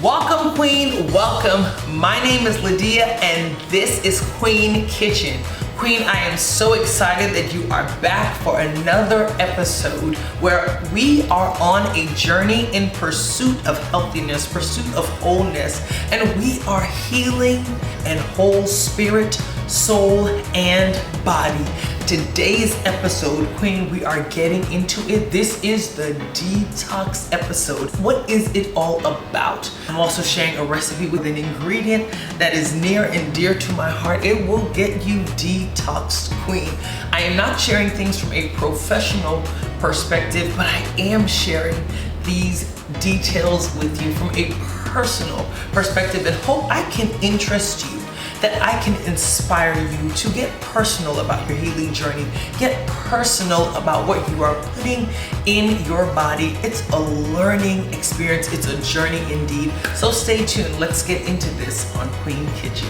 Welcome, Queen, welcome. My name is Lydia and this is Queen Kitchen. Queen, I am so excited that you are back for another episode where we are on a journey in pursuit of healthiness, pursuit of wholeness, and we are healing and whole spirit, soul, and body. Today's episode, Queen, we are getting into it. This is the detox episode. What is it all about? I'm also sharing a recipe with an ingredient that is near and dear to my heart. It will get you detoxed, Queen. I am not sharing things from a professional perspective, but I am sharing these details with you from a personal perspective and hope I can interest you, that I can inspire you to get personal about your healing journey, get personal about what you are putting in your body. It's a learning experience, it's a journey indeed. So stay tuned, let's get into this on Queen Kitchen.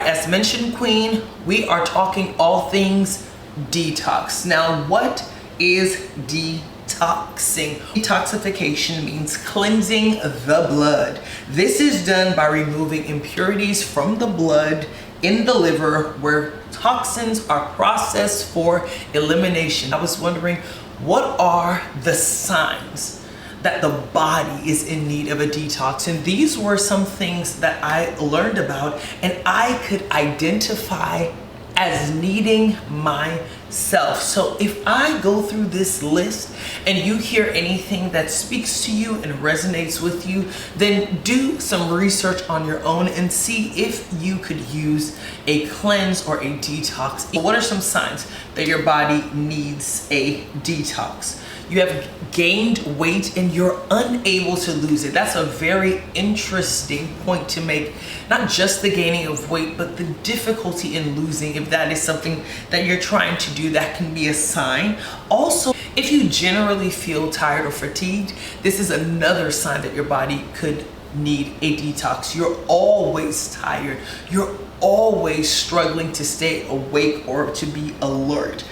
As mentioned, Queen, we are talking all things detox. Now, what is detoxing? Detoxification means cleansing the blood. This is done by removing impurities from the blood in the liver where toxins are processed for elimination. I was wondering, what are the signs that the body is in need of a detox? And these were some things that I learned about and I could identify as needing myself. So if I go through this list and you hear anything that speaks to you and resonates with you, then do some research on your own and see if you could use a cleanse or a detox. What are some signs that your body needs a detox? You have gained weight and you're unable to lose it. That's a very interesting point to make. Not just the gaining of weight, but the difficulty in losing. If that is something that you're trying to do, that can be a sign. Also, if you generally feel tired or fatigued, this is another sign that your body could need a detox. You're always tired. You're always struggling to stay awake or to be alert.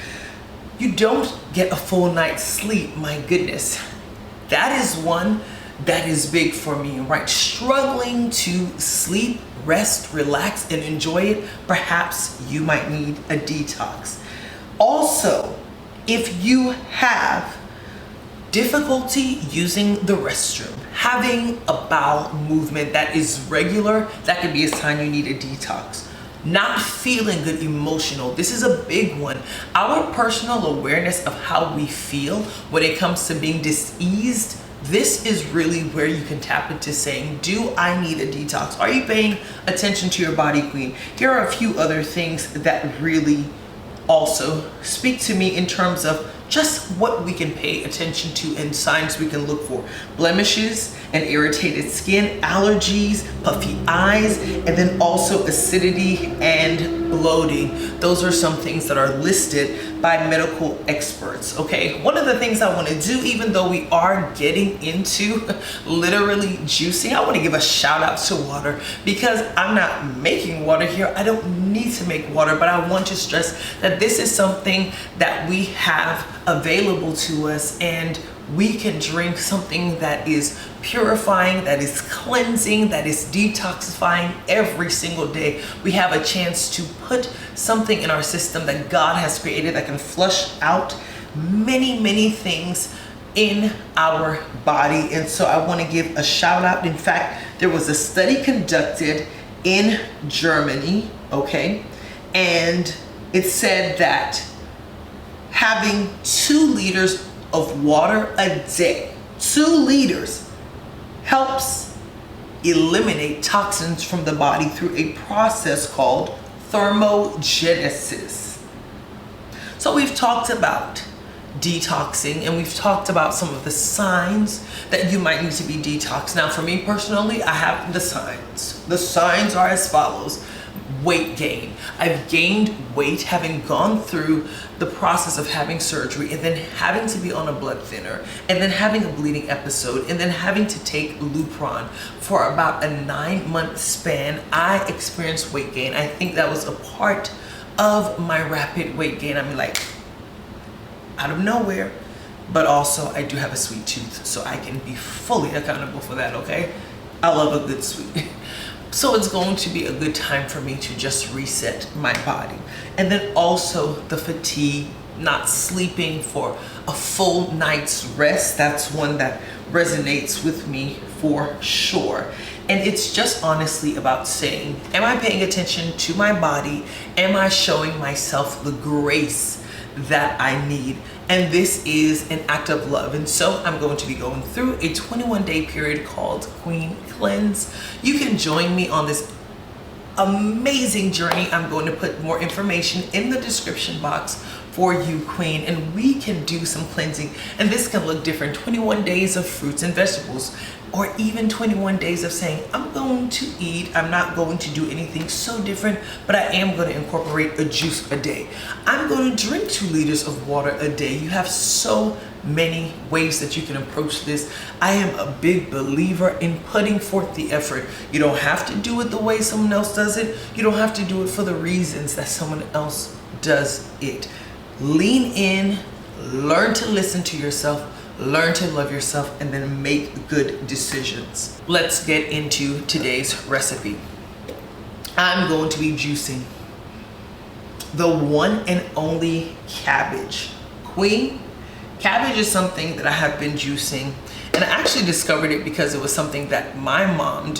You don't get a full night's sleep, my goodness. That is one that is big for me, right? Struggling to sleep, rest, relax, and enjoy it, perhaps you might need a detox. Also, if you have difficulty using the restroom, having a bowel movement that is regular, that could be a sign you need a detox. Not feeling good, emotional. This is a big one. Our personal awareness of how we feel when it comes to being diseased, this is really where you can tap into saying, do I need a detox? Are you paying attention to your body, Queen? Here are a few other things that really also speak to me in terms of just what we can pay attention to and signs we can look for. Blemishes and irritated skin, allergies, puffy eyes, and then also acidity and bloating. Those are some things that are listed by medical experts, okay? One of the things I wanna do, even though we are getting into literally juicing, I wanna give a shout out to water because I'm not making water here. I don't need to make water, but I want to stress that this is something that we have available to us and we can drink something that is purifying, that is cleansing, that is detoxifying every single day. We have a chance to put something in our system that God has created that can flush out many, many things in our body. And so I want to give a shout out. In fact, there was a study conducted in Germany, okay? And it said that having 2 liters of water a day, 2 liters, helps eliminate toxins from the body through a process called thermogenesis. So we've talked about detoxing and we've talked about some of the signs that you might need to be detoxed. Now for me personally, I have the signs. The signs are as follows. Weight gain. I've gained weight having gone through the process of having surgery and then having to be on a blood thinner and then having a bleeding episode and then having to take Lupron for about a 9-month span. I experienced weight gain. I think that was a part of my rapid weight gain. I mean, like out of nowhere, but also I do have a sweet tooth, so I can be fully accountable for that, okay? I love a good sweet. So it's going to be a good time for me to just reset my body. And then also the fatigue, not sleeping for a full night's rest. That's one that resonates with me for sure. And it's just honestly about saying, am I paying attention to my body? Am I showing myself the grace that I need? And this is an act of love. And so I'm going to be going through a 21-day period called Queen Cleanse. You can join me on this amazing journey. I'm going to put more information in the description box for you, Queen, and we can do some cleansing. And this can look different. 21 days of fruits and vegetables, or even 21 days of saying, I'm going to eat, I'm not going to do anything so different, but I am going to incorporate a juice a day. I'm going to drink 2 liters of water a day. You have so many ways that you can approach this. I am a big believer in putting forth the effort. You don't have to do it the way someone else does it. You don't have to do it for the reasons that someone else does it. Lean in, learn to listen to yourself, learn to love yourself, and then make good decisions. Let's get into today's recipe. I'm going to be juicing the one and only cabbage. Queen, cabbage is something that I have been juicing, and I actually discovered it because it was something that my mom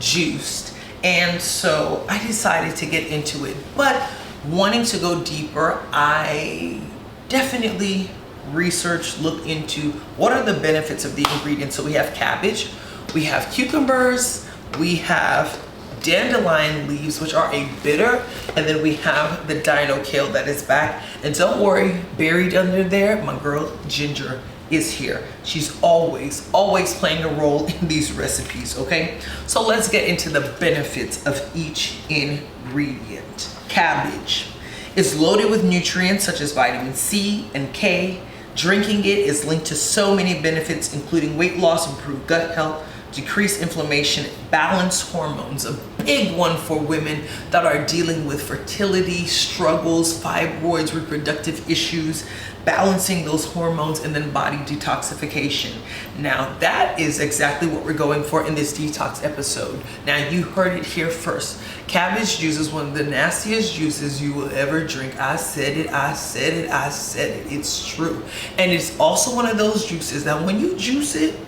juiced. And so I decided to get into it. But wanting to go deeper, I definitely researched, looked into what are the benefits of the ingredients. So we have cabbage, we have cucumbers, we have dandelion leaves, which are a bitter, and then we have the dino kale that is back. And don't worry, buried under there, my girl Ginger is here. She's always playing a role in these recipes, okay? So let's get into the benefits of each ingredient. Cabbage is loaded with nutrients such as vitamin C and K. Drinking it is linked to so many benefits, including weight loss, improved gut health, decreased inflammation, balanced hormones, a big one for women that are dealing with fertility struggles, fibroids, reproductive issues, balancing those hormones, and then body detoxification. Now that is exactly what we're going for in this detox episode. Now you heard it here first. Cabbage juice is one of the nastiest juices you will ever drink. I said it, I said it, I said it. It's true. And it's also one of those juices that when you juice it,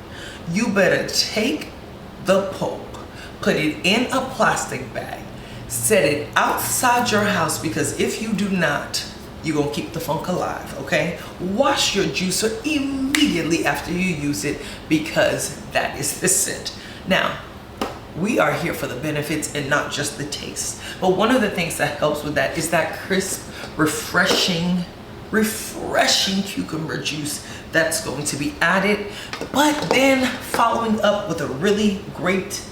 you better take the pulp, put it in a plastic bag, set it outside your house, because if you do not, you're gonna keep the funk alive, okay? Wash your juicer immediately after you use it, because that is the scent. Now, we are here for the benefits and not just the taste. But one of the things that helps with that is that crisp, refreshing cucumber juice that's going to be added. But then following up with a really great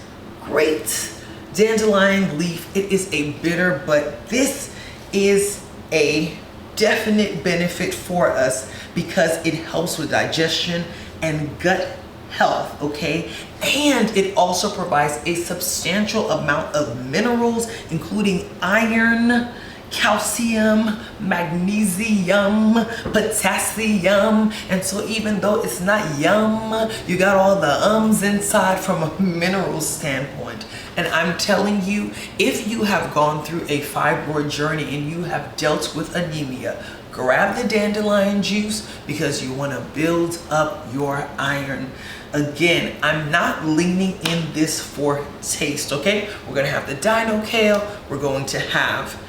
dandelion leaf. It is a bitter, but this is a definite benefit for us because it helps with digestion and gut health, okay? And it also provides a substantial amount of minerals, including iron, calcium, magnesium, potassium. And so even though it's not yum, you got all the ums inside from a mineral standpoint. And I'm telling you, if you have gone through a fibroid journey and you have dealt with anemia, grab the dandelion juice because you want to build up your iron. Again, I'm not leaning in this for taste, okay? We're going to have the dino kale. We're going to have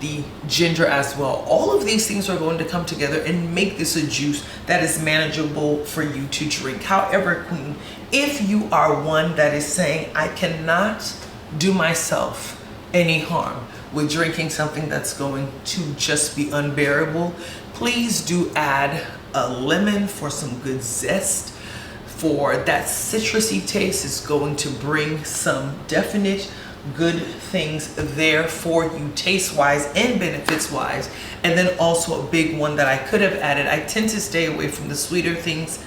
the ginger as well. All of these things are going to come together and make this a juice that is manageable for you to drink. However, Queen, if you are one that is saying, I cannot do myself any harm with drinking something that's going to just be unbearable, please do add a lemon for some good zest. For that citrusy taste is going to bring some definite good things there for you, taste wise and benefits wise. And then also a big one that I could have added, I tend to stay away from the sweeter things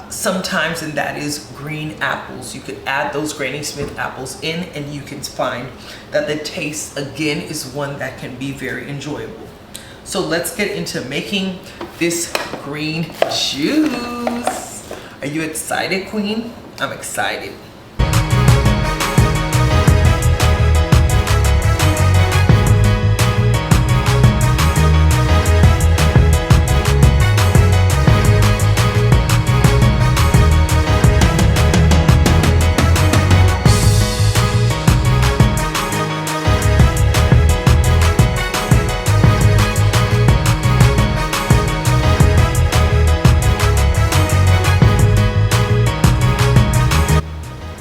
sometimes, and that is green apples. You could add those Granny Smith apples in and you can find that the taste again is one that can be very enjoyable. So let's get into making this green juice. Are you excited, Queen? I'm excited.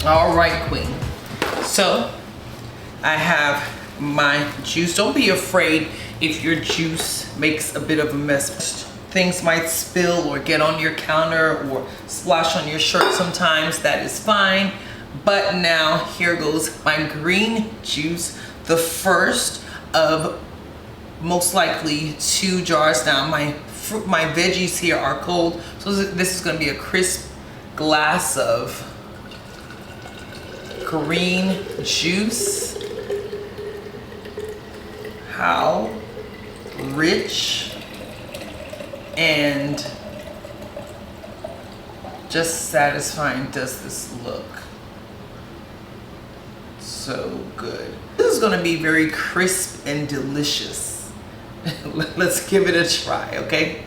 All right, Queen. So I have my juice. Don't be afraid if your juice makes a bit of a mess. Things might spill or get on your counter or splash on your shirt sometimes. That is fine. But now here goes my green juice. The first of most likely 2 jars. Now my veggies here are cold. So this is going to be a crisp glass of green juice. How rich and just satisfying does this look? So good. This is going to be very crisp and delicious. Let's give it a try, okay?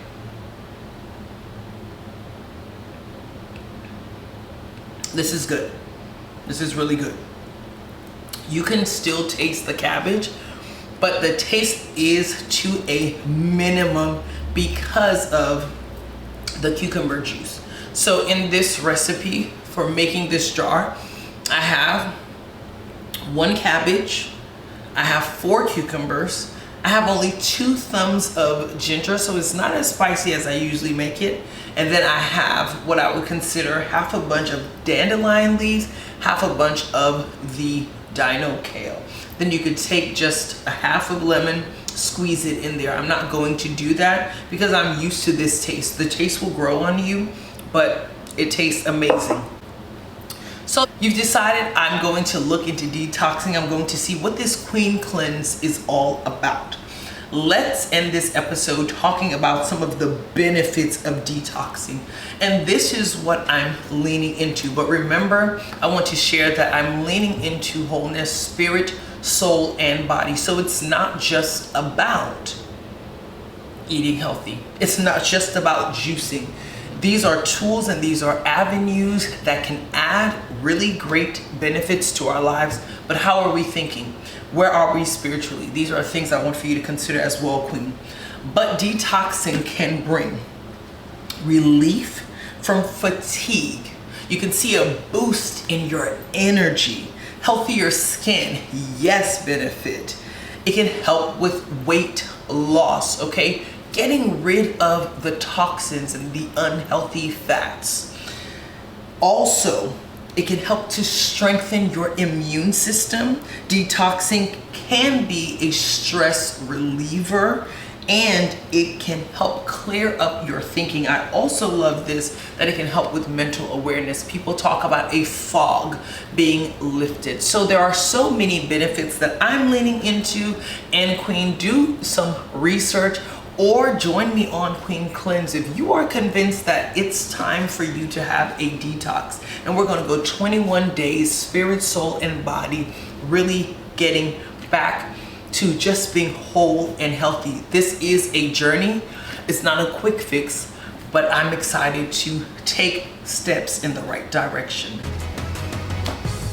This is good. This is really good. You can still taste the cabbage, but the taste is to a minimum because of the cucumber juice. So in this recipe for making this jar, I have 1 cabbage, I have 4 cucumbers, I have only 2 thumbs of ginger, so it's not as spicy as I usually make it. And then I have what I would consider half a bunch of dandelion leaves, half a bunch of the dino kale. Then you could take just a half of lemon, squeeze it in there. I'm not going to do that because I'm used to this taste. The taste will grow on you, but it tastes amazing. So you've decided I'm going to look into detoxing. I'm going to see what this Queen Cleanse is all about. Let's end this episode talking about some of the benefits of detoxing. And this is what I'm leaning into. But remember, I want to share that I'm leaning into wholeness, spirit, soul, and body. So it's not just about eating healthy. It's not just about juicing. These are tools and these are avenues that can add really great benefits to our lives. But how are we thinking? Where are we spiritually? These are things I want for you to consider as well, Queen. But detoxing can bring relief from fatigue. You can see a boost in your energy, healthier skin, yes, benefit. It can help with weight loss, okay? Getting rid of the toxins and the unhealthy fats. Also, it can help to strengthen your immune system. Detoxing can be a stress reliever and it can help clear up your thinking. I also love this, that it can help with mental awareness. People talk about a fog being lifted. So there are so many benefits that I'm leaning into. And Queen, do some research or join me on Queen Cleanse if you are convinced that it's time for you to have a detox. And we're going to go 21 days, spirit, soul, and body, really getting back to just being whole and healthy. This is a journey. It's not a quick fix, but I'm excited to take steps in the right direction.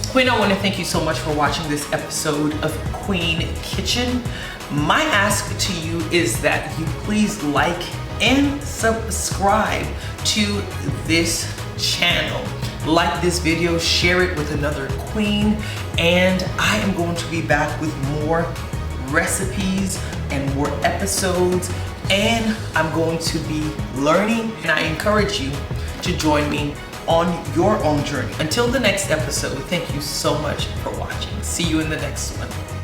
Queen, I want to thank you so much for watching this episode of Queen Kitchen. My ask to you is that you please like and subscribe to this channel. Like this video, share it with another queen, and I am going to be back with more recipes and more episodes, and I'm going to be learning, and I encourage you to join me on your own journey. Until the next episode, thank you so much for watching. See you in the next one.